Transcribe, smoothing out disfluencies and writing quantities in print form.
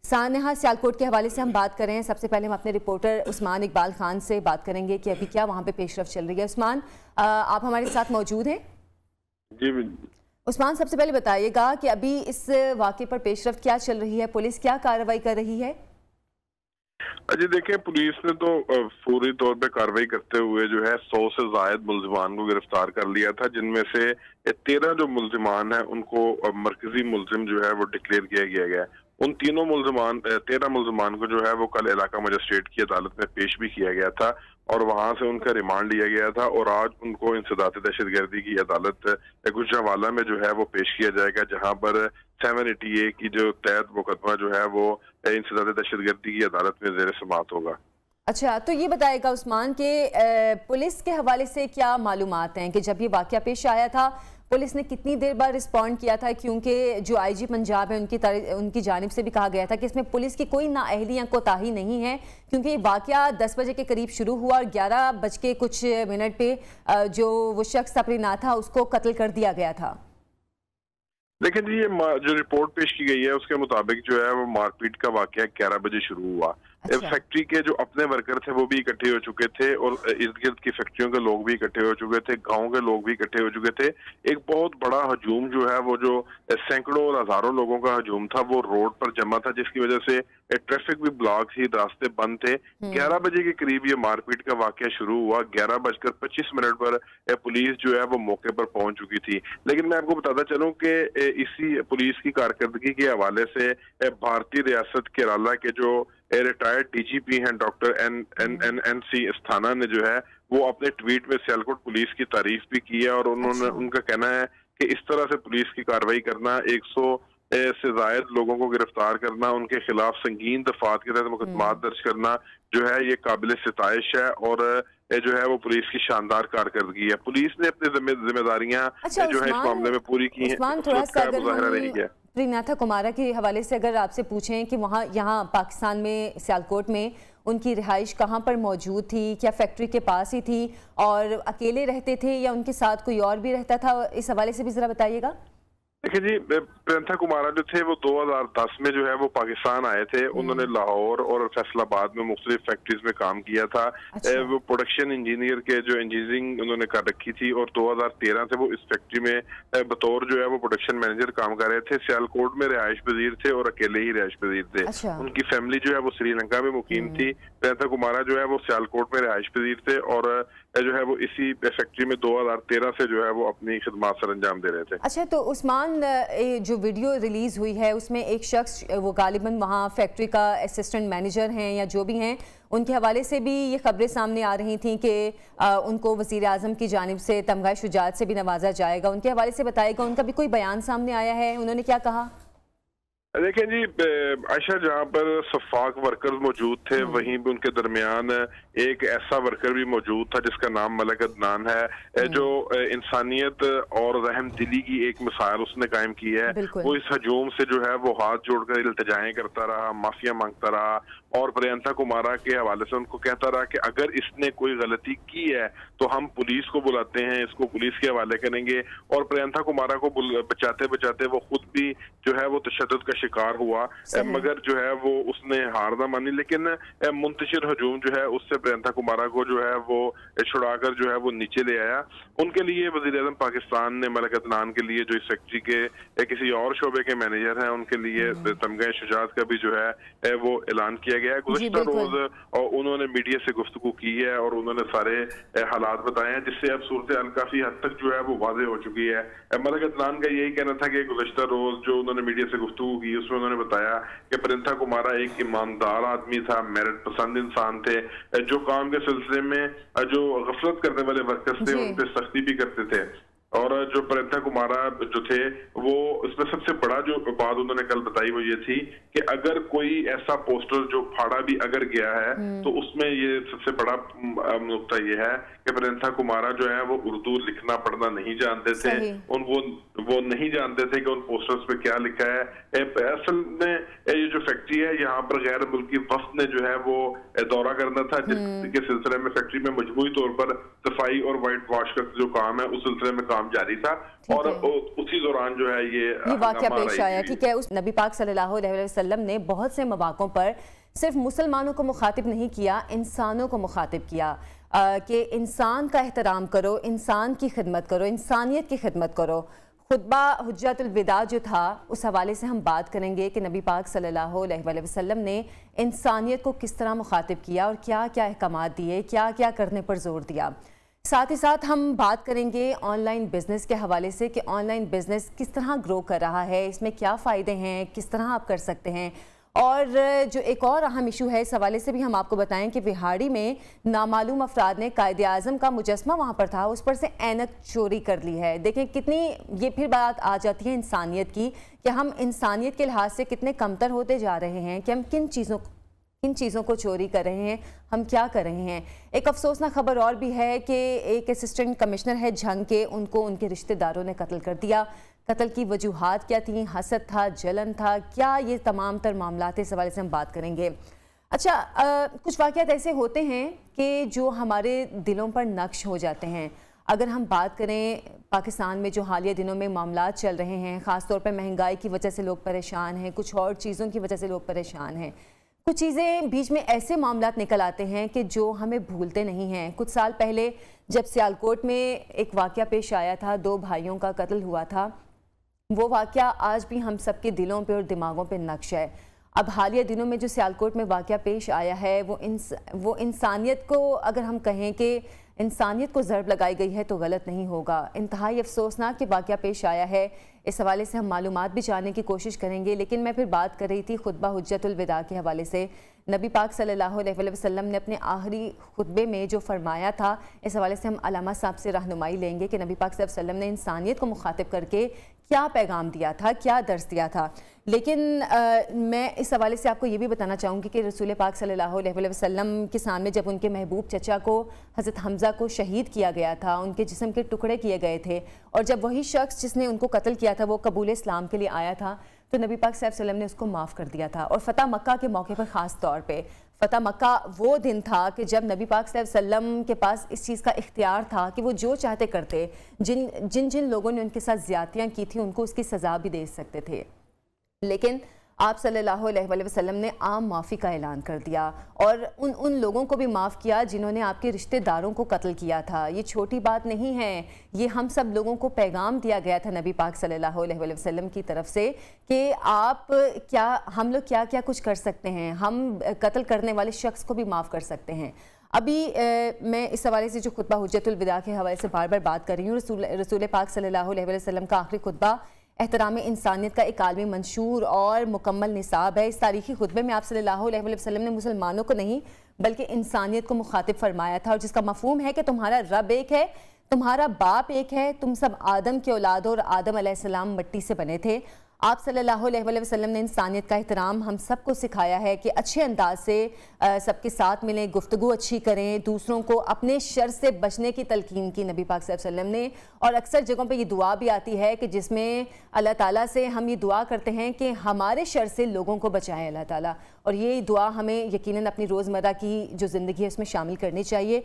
सानहा सियालकोट के हवाले से हम बात कर रहे हैं। सबसे पहले हम अपने रिपोर्टर उस्मान इकबाल खान से बात करेंगे कि अभी क्या वहाँ पे पेशरफ चल रही है। उस्मान, आप हमारे साथ मौजूद हैं? जी उस्मान, सबसे पहले बताइएगा कि अभी इस वाक़े पर पेशरफ क्या चल रही है, पुलिस क्या कार्रवाई कर रही है? अजी देखिए, पुलिस ने तो पूरी तौर पे कार्रवाई करते हुए जो है 100 से जायद मुल्जिमान को गिरफ्तार कर लिया था, जिनमें से 13 जो मुल्जिमान हैं उनको मरकजी मुल्जिम जो है वो डिक्लेयर किया गया है। उन तीनों मुल्जिमान 13 मुल्जिमान को जो है वो कल इलाका मजिस्ट्रेट की अदालत में पेश भी किया गया था और वहां से उनका रिमांड लिया गया था और आज उनको इंसदाद दहशतगर्दी की अदालत गुजरांवाला में जो है वो पेश किया जाएगा, जहां पर 780A की जो तहत मुकदमा जो है वो इंसदाद दहशतगर्दी की अदालत में ज़ेर समाअत होगा। अच्छा, तो ये बताएगा उस्मान के पुलिस के हवाले से क्या मालूमात हैं कि जब ये वाक़या पेश आया था पुलिस ने कितनी देर बाद रिस्पॉन्ड किया था? क्योंकि जो आईजी पंजाब है उनकी जानिब से भी कहा गया था कि इसमें पुलिस की कोई नाअहली या कोताही नहीं है, क्योंकि ये वाक़या 10 बजे के करीब शुरू हुआ और 11 बज के कुछ मिनट पे जो वो शख्स अपना था उसको कत्ल कर दिया गया था। लेकिन जी ये जो रिपोर्ट पेश की गई है उसके मुताबिक जो है वो मारपीट का वाकया 11 बजे शुरू हुआ। अच्छा। फैक्ट्री के जो अपने वर्कर थे वो भी इकट्ठे हो चुके थे और इर्द गिर्द की फैक्ट्रियों के लोग भी इकट्ठे हो चुके थे, गांव के लोग भी इकट्ठे हो चुके थे। एक बहुत बड़ा हजूम जो है वो जो सैकड़ों और हजारों लोगों का हजूम था वो रोड पर जमा था, जिसकी वजह से ट्रैफिक भी ब्लॉक थी, रास्ते बंद थे। 11 बजे के करीब ये मारपीट का वाकया शुरू हुआ। 11:25 पर पुलिस जो है वो मौके पर पहुंच चुकी थी। लेकिन मैं आपको बताता चलूं कि इसी पुलिस की कारकर्दगी के हवाले से भारतीय रियासत केरला के जो रिटायर्ड डीजीपी हैं डॉक्टर NC अस्थाना ने जो है वो अपने ट्वीट में सियालकोट पुलिस की तारीफ भी की है और उन्होंने उनका कहना है कि इस तरह से पुलिस की कार्रवाई करना, 100 से जायद लोगों को गिरफ्तार करना, उनके खिलाफ संगीन दफात के तहत मुकदमा दर्ज करना जो है ये काबिल सिताइश है और जो है वो पुलिस की शानदार कारकर्दगी है। पुलिस ने अपनी जिम्मेदारियां जो है इस मामले में पूरी की हैं। मुजाहरा नहीं किया। प्रियनाथा कुमारा के हवाले से अगर आपसे पूछें कि वहाँ यहाँ पाकिस्तान में सियालकोट में उनकी रिहाइश कहाँ पर मौजूद थी, क्या फैक्ट्री के पास ही थी और अकेले रहते थे या उनके साथ कोई और भी रहता था, इस हवाले से भी जरा बताइएगा। देखिए जी, प्रियंथा कुमारा जो थे वो 2010 में जो है वो पाकिस्तान आए थे। उन्होंने लाहौर और फैसलाबाद में मुख्तलिफ फैक्ट्रीज में काम किया था। अच्छा। वो प्रोडक्शन इंजीनियर के जो इंजीनियरिंग उन्होंने कर रखी थी और 2013 से वो इस फैक्ट्री में बतौर जो है वो प्रोडक्शन मैनेजर काम कर रहे थे। सियालकोट में रिहाइश पजीर थे और अकेले ही रिहाइश पजीर थे। अच्छा। उनकी फैमिली जो है वो श्रीलंका में मुकीम थी। प्रियंथा कुमारा जो है वो सियालकोट में रिहाइश पजीर थे और जो है वो इसी फैक्ट्री में 2013 से जो है वो अपनी खिदमत सर अंजाम दे रहे थे। अच्छा, तो उस्मान जो वीडियो रिलीज हुई है उसमें एक शख्स वो गालिबन वहाँ फैक्ट्री का असिस्टेंट मैनेजर हैं या जो भी हैं, उनके हवाले से भी ये खबरें सामने आ रही थी कि उनको वज़ीर आज़म की जानिब से तमगा शुजात से भी नवाजा जाएगा। उनके हवाले से बताएगा, उनका भी कोई बयान सामने आया है, उन्होंने क्या कहा? देखें जी, आयशा, जहाँ पर सफाक वर्कर्स मौजूद थे वहीं भी उनके दरमियान एक ऐसा वर्कर भी मौजूद था जिसका नाम मलक अदनान है, जो इंसानियत और रहम दिली की एक मिसाल उसने कायम की है। वो इस हजूम से जो है वो हाथ जोड़कर इल्तिजाएं करता रहा, माफिया मांगता रहा और प्रियंथा कुमारा के हवाले से उनको कहता रहा कि अगर इसने कोई गलती की है तो हम पुलिस को बुलाते हैं, इसको पुलिस के हवाले करेंगे। और प्रियंथा कुमारा को बचाते बचाते वो खुद भी जो है वो तशद्दुद का शिकार हुआ, मगर जो है वो उसने हार ना मानी। लेकिन मुंतशिर हजूम जो है उससे प्रियंथा कुमारा को जो है वो छुड़ाकर जो है वो नीचे ले आया। उनके लिए वज़ीर आज़म पाकिस्तान ने मलक अदनान के लिए जो इस फैक्ट्री के किसी और शोबे के मैनेजर हैं उनके लिए तमगा शुजात का भी जो है वो ऐलान किया गया है। गुज़श्ता रोज उन्होंने मीडिया से गुफ्तगू की है और उन्होंने सारे हालात बताए हैं, जिससे अब सूरत काफी हद तक जो है वो वाज़ेह हो चुकी है। मलक अदनान का यही कहना था कि गुज़श्ता रोज जो उन्होंने मीडिया से गुफ्तगू की उसमें उन्होंने बताया कि प्रियंथा कुमारा एक ईमानदार आदमी था, मेरिट पसंद इंसान थे, जो काम के सिलसिले में जो गफलत करने वाले वर्कर्स थे उन पर सख्ती भी करते थे। और जो प्रियंथा कुमारा जो थे वो इसमें सबसे बड़ा जो बात उन्होंने कल बताई वो ये थी कि अगर कोई ऐसा पोस्टर जो फाड़ा भी अगर गया है तो उसमें ये सबसे बड़ा नुक्ता ये है कि प्रियंथा कुमारा जो है वो उर्दू लिखना पढ़ना नहीं जानते थे। वो नहीं जानते थे कि उन पोस्टर्स पे क्या लिखा है। असल में ये जो फैक्ट्री है यहाँ पर गैर मुल्की वफ्द ने जो है वो दौरा करना था, जिसके सिलसिले में फैक्ट्री में मजमूई तौर पर सफाई और वाइट वॉश का जो काम है उस सिलसिले में काम जारी था और उसी दौरान जो है ये वाकया पेश आया। ठीक है, उस नबी पाक सल्लल्लाहु अलैहि वसल्लम ने बहुत से मौक़ों पर सिर्फ मुसलमानों को मुखातिब नहीं किया, इंसानों को मुखातिब किया कि इंसान का एहतराम करो, इंसान की खिदमत करो, इंसानियत की खिदमत करो। खुतबा हुज्जतुल विदा जो था उस हवाले से हम बात करेंगे कि नबी पाक सल्लल्लाहु अलैहि वसल्लम ने इंसानियत को किस तरह मुखातिब किया और क्या क्या अहकामात दिए, क्या क्या करने पर जोर दिया। साथ ही साथ हम बात करेंगे ऑनलाइन बिज़नेस के हवाले से कि ऑनलाइन बिज़नेस किस तरह ग्रो कर रहा है, इसमें क्या फ़ायदे हैं, किस तरह आप कर सकते हैं। और जो एक और अहम इशू है, इस हवाले से भी हम आपको बताएं कि विहाड़ी में नामालूम अफराद ने कायदे आज़म का मुजस्मा वहाँ पर था, उस पर से ऐनक चोरी कर ली है। देखें कितनी ये फिर बात आ जाती है इंसानियत की कि हम इंसानियत के लिहाज से कितने कमतर होते जा रहे हैं कि हम किन चीज़ों को चोरी कर रहे हैं, हम क्या कर रहे हैं। एक अफसोसनाक खबर और भी है कि एक असिस्टेंट कमिश्नर है झंग के, उनको उनके रिश्तेदारों ने कत्ल कर दिया। कत्ल की वजूहात क्या थी, हसद था, जलन था, क्या ये तमाम तर मामला थे, इस हवाले से हम बात करेंगे। अच्छा, कुछ वाक़यात ऐसे होते हैं कि जो हमारे दिलों पर नक्श हो जाते हैं। अगर हम बात करें पाकिस्तान में जो हालिया दिनों में मामला चल रहे हैं, ख़ास तौर पर महंगाई की वजह से लोग परेशान हैं, कुछ और चीज़ों की वजह से लोग परेशान हैं, कुछ चीज़ें बीच में ऐसे मामलात निकल आते हैं कि जो हमें भूलते नहीं हैं। कुछ साल पहले जब सियालकोट में एक वाक़या पेश आया था, 2 भाइयों का कत्ल हुआ था, वो वाक़या आज भी हम सब के दिलों पे और दिमागों पे नक्श है। अब हालिया दिनों में जो सियालकोट में वाक़या पेश आया है वो इंसानियत को, अगर हम कहें कि इंसानियत को ज़रब लगाई गई है तो गलत नहीं होगा। इंतहाई अफसोसनाक वाक़या पेश आया है। इस हवाले से हम मालूमात भी जानने की कोशिश करेंगे, लेकिन मैं फिर बात कर रही थी खुतबा हुज्जतुल विदा के हवाले से। नबी पाक सल्लल्लाहु अलैहि वसल्लम ने अपने आखिरी खुतबे में जो फरमाया था, इस हवाले से हम अलामा साहब से रहनुमाई लेंगे कि नबी पाक सल्लल्लाहु अलैहि वसल्लम ने इंसानियत को मुखातिब करके क्या पैगाम दिया था, क्या दर्स दिया था। लेकिन मैं इस हवाले से आपको ये भी बताना चाहूँगी कि रसूल पाक सल्लल्लाहु अलैहि वसल्लम के सामने जब उनके महबूब चचा को, हज़रत हमज़ा को शहीद किया गया था, उनके जिस्म के टुकड़े किए गए थे, और जब वही शख्स जिसने उनको कत्ल किया था वो कबूल इस्लाम के लिए आया था, तो नबी पाक सल्लल्लाहु अलैहि वसल्लम ने उसको माफ़ कर दिया था। और फ़तह मक्का के मौके पर ख़ास तौर पे, फ़तह मक्का वो दिन था कि जब नबी पाक सल्लल्लाहु अलैहि वसल्लम के पास इस चीज़ का इख्तियार था कि वो जो चाहते करते, जिन लोगों ने उनके साथ ज़्यादतियाँ की थी उनको उसकी सज़ा भी दे सकते थे। लेकिन आप सल्लल्लाहु अलैहि वसल्लम ने आम माफ़ी का ऐलान कर दिया और उन लोगों को भी माफ़ किया जिन्होंने आपके रिश्तेदारों को कत्ल किया था। ये छोटी बात नहीं है, ये हम सब लोगों को पैगाम दिया गया था नबी पाक सल्लल्लाहु अलैहि वसल्लम की तरफ से कि हम लोग क्या क्या कुछ कर सकते हैं, हम कत्ल करने वाले शख्स को भी माफ़ कर सकते हैं। अभी मैं इस हवाले से जो खुतबा हुज्जतुल विदा के हवाले से बार बार बात कर रही हूँ, रसूल पाक सल्लल्लाहु अलैहि वसल्लम का आखिरी खुतबा एहतराम इंसानियत का एक आलमी मंशूर और मुकम्मल निसाब है। इस तारीखी खुतबे में आप सल्लल्लाहु अलैहि वसल्लम ने मुसलमानों को नहीं बल्कि इंसानियत को मुखातिब फरमाया था, और जिसका मफहूम है कि तुम्हारा रब एक है, तुम्हारा बाप एक है, तुम सब आदम के औलाद और आदम अलैहिस्सलाम मिट्टी से बने थे। आप सल्लल्लाहु अलैहि वसल्लम ने इंसानियत का एहतराम हम सबको सिखाया है कि अच्छे अंदाज से सबके साथ मिलें, गुफ्तगू अच्छी करें, दूसरों को अपने शर से बचने की तलकीन की नबी पाक सल्लल्लाहु अलैहि वसल्लम ने। और अक्सर जगहों पे ये दुआ भी आती है कि जिसमें अल्लाह ताला से हम ये दुआ करते हैं कि हमारे शर से लोगों को बचाएं अल्लाह ताला, और ये दुआ हमें यकीनन अपनी रोज़मर्रा की जो ज़िंदगी है उसमें शामिल करनी चाहिए।